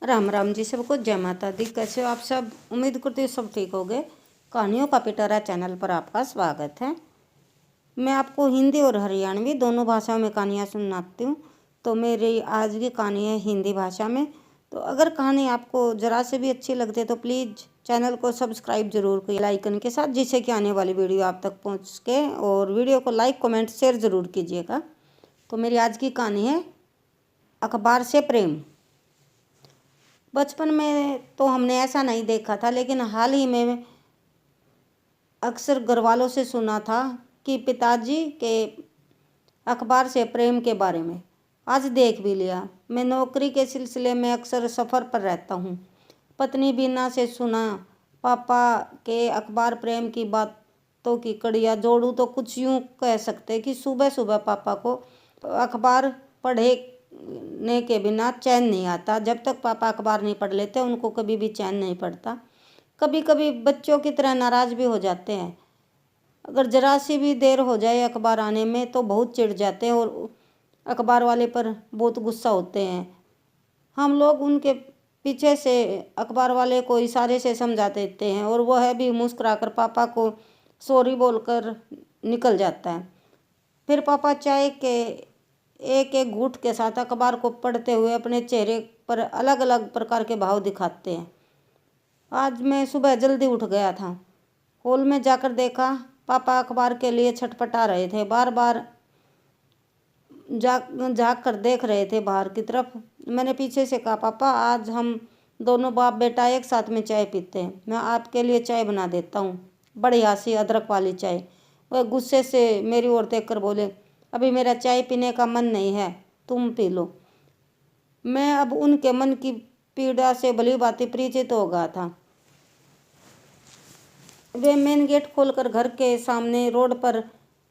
राम राम जी सबको, जय माता दी। कैसे हो आप सब? उम्मीद करती हूँ सब ठीक हो गए। कहानियों का पिटारा चैनल पर आपका स्वागत है। मैं आपको हिंदी और हरियाणवी दोनों भाषाओं में कहानियाँ सुनाती हूँ। तो मेरी आज की कहानी है हिंदी भाषा में। तो अगर कहानी आपको ज़रा से भी अच्छी लगती है तो प्लीज़ चैनल को सब्सक्राइब जरूर करिए लाइकन के साथ, जिससे कि आने वाली वीडियो आप तक पहुँच सके। और वीडियो को लाइक कमेंट शेयर ज़रूर कीजिएगा। तो मेरी आज की कहानी है अखबार से प्रेम। बचपन में तो हमने ऐसा नहीं देखा था, लेकिन हाल ही में अक्सर घर वालों से सुना था कि पिताजी के अखबार से प्रेम के बारे में। आज देख भी लिया। मैं नौकरी के सिलसिले में अक्सर सफ़र पर रहता हूँ। पत्नी बीना से सुना पापा के अखबार प्रेम की बातों की कड़ियाँ जोड़ूँ तो कुछ यूँ कह सकते कि सुबह सुबह पापा को अखबार पढ़ने के बिना चैन नहीं आता। जब तक पापा अखबार नहीं पढ़ लेते उनको कभी भी चैन नहीं पड़ता। कभी कभी बच्चों की तरह नाराज़ भी हो जाते हैं। अगर ज़रा सी भी देर हो जाए अखबार आने में तो बहुत चिढ़ जाते हैं और अखबार वाले पर बहुत गुस्सा होते हैं। हम लोग उनके पीछे से अखबार वाले को इशारे से समझा देते हैं और वह भी मुस्कुराकर पापा को सॉरी बोलकर निकल जाता है। फिर पापा चाय के एक एक घूंट के साथ अखबार को पढ़ते हुए अपने चेहरे पर अलग अलग प्रकार के भाव दिखाते हैं। आज मैं सुबह जल्दी उठ गया था। हॉल में जाकर देखा पापा अखबार के लिए छटपटा रहे थे। बार बार झाँक कर देख रहे थे बाहर की तरफ। मैंने पीछे से कहा, पापा आज हम दोनों बाप बेटा एक साथ में चाय पीते हैं। मैं आपके लिए चाय बना देता हूँ, बढ़िया सी अदरक वाली चाय। वह गुस्से से मेरी ओर देख कर बोले, अभी मेरा चाय पीने का मन नहीं है, तुम पी लो। मैं अब उनके मन की पीड़ा से भली भांति परिचित हो गया था। वे मेन गेट खोलकर घर के सामने रोड पर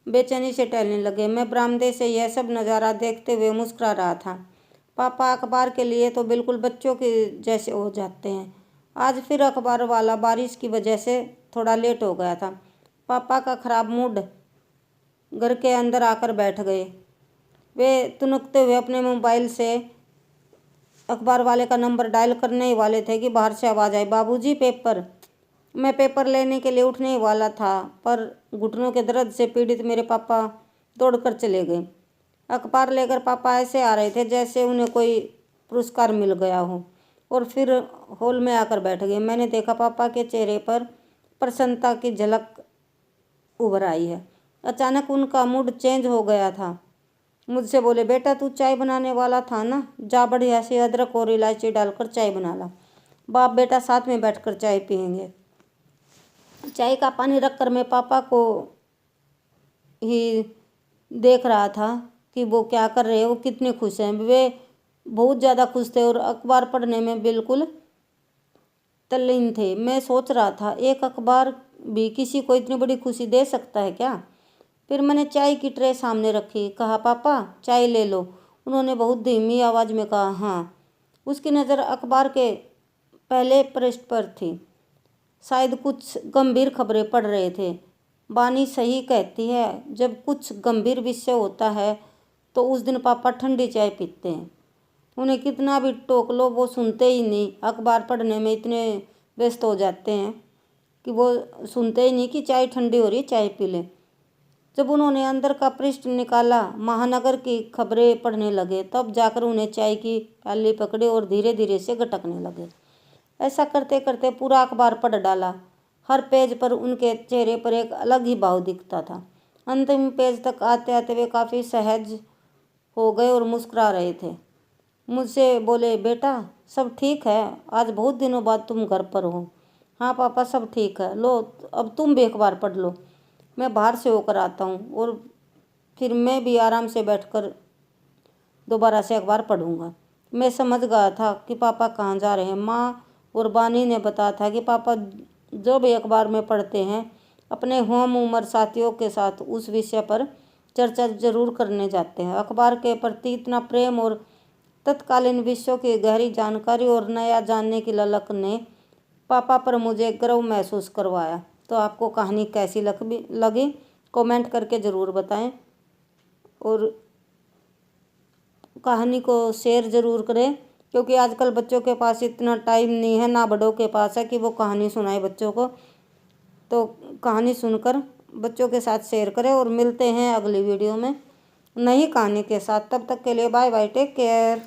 बेचैनी से टहलने लगे। मैं बरामदे से यह सब नज़ारा देखते हुए मुस्कुरा रहा था। पापा अखबार के लिए तो बिल्कुल बच्चों के जैसे हो जाते हैं। आज फिर अखबार वाला बारिश की वजह से थोड़ा लेट हो गया था। पापा का खराब मूड घर के अंदर आकर बैठ गए। वे तुनकते हुए अपने मोबाइल से अखबार वाले का नंबर डायल करने ही वाले थे कि बाहर से आवाज़ आई, बाबूजी पेपर। मैं पेपर लेने के लिए उठने ही वाला था, पर घुटनों के दर्द से पीड़ित मेरे पापा दौड़कर चले गए। अखबार लेकर पापा ऐसे आ रहे थे जैसे उन्हें कोई पुरस्कार मिल गया हो, और फिर हॉल में आकर बैठ गए। मैंने देखा पापा के चेहरे पर प्रसन्नता की झलक उभर आई है। अचानक उनका मूड चेंज हो गया था। मुझसे बोले, बेटा तू चाय बनाने वाला था ना, जा बढ़िया से अदरक और इलायची डालकर चाय बना ला। बाप बेटा साथ में बैठकर चाय पियेंगे। चाय का पानी रखकर मैं पापा को ही देख रहा था कि वो क्या कर रहे हैं। वो कितने खुश हैं। वे बहुत ज़्यादा खुश थे और अखबार पढ़ने में बिल्कुल तल्लीन थे। मैं सोच रहा था, एक अखबार भी किसी को इतनी बड़ी खुशी दे सकता है क्या? फिर मैंने चाय की ट्रे सामने रखी, कहा, पापा चाय ले लो। उन्होंने बहुत धीमी आवाज़ में कहा, हाँ। उसकी नज़र अखबार के पहले पृष्ठ पर थी। शायद कुछ गंभीर खबरें पढ़ रहे थे। बानी सही कहती है, जब कुछ गंभीर विषय होता है तो उस दिन पापा ठंडी चाय पीते हैं। उन्हें कितना भी टोक लो वो सुनते ही नहीं। अखबार पढ़ने में इतने व्यस्त हो जाते हैं कि वो सुनते ही नहीं कि चाय ठंडी हो रही, चाय पी लें। जब उन्होंने अंदर का पृष्ठ निकाला, महानगर की खबरें पढ़ने लगे, तब जाकर उन्हें चाय की प्याली पकड़ी और धीरे धीरे से गटकने लगे। ऐसा करते करते पूरा अखबार पढ़ डाला। हर पेज पर उनके चेहरे पर एक अलग ही भाव दिखता था। अंतिम पेज तक आते आते वे काफ़ी सहज हो गए और मुस्कुरा रहे थे। मुझसे बोले, बेटा सब ठीक है, आज बहुत दिनों बाद तुम घर पर हो। हाँ पापा सब ठीक है, लो अब तुम भी अखबार पढ़ लो, मैं बाहर से होकर आता हूँ और फिर मैं भी आराम से बैठकर दोबारा से अखबार पढ़ूँगा। मैं समझ गया था कि पापा कहाँ जा रहे हैं। माँ और बानी ने बताया था कि पापा जो भी अखबार में पढ़ते हैं अपने हम उम्र साथियों के साथ उस विषय पर चर्चा जरूर करने जाते हैं। अखबार के प्रति इतना प्रेम और तत्कालीन विषयों की गहरी जानकारी और नया जानने की ललक ने पापा पर मुझे गर्व महसूस करवाया। तो आपको कहानी कैसी लगी कमेंट करके ज़रूर बताएं और कहानी को शेयर ज़रूर करें क्योंकि आजकल बच्चों के पास इतना टाइम नहीं है, ना बड़ों के पास है कि वो कहानी सुनाए बच्चों को। तो कहानी सुनकर बच्चों के साथ शेयर करें और मिलते हैं अगली वीडियो में नई कहानी के साथ। तब तक के लिए बाय बाय, टेक केयर।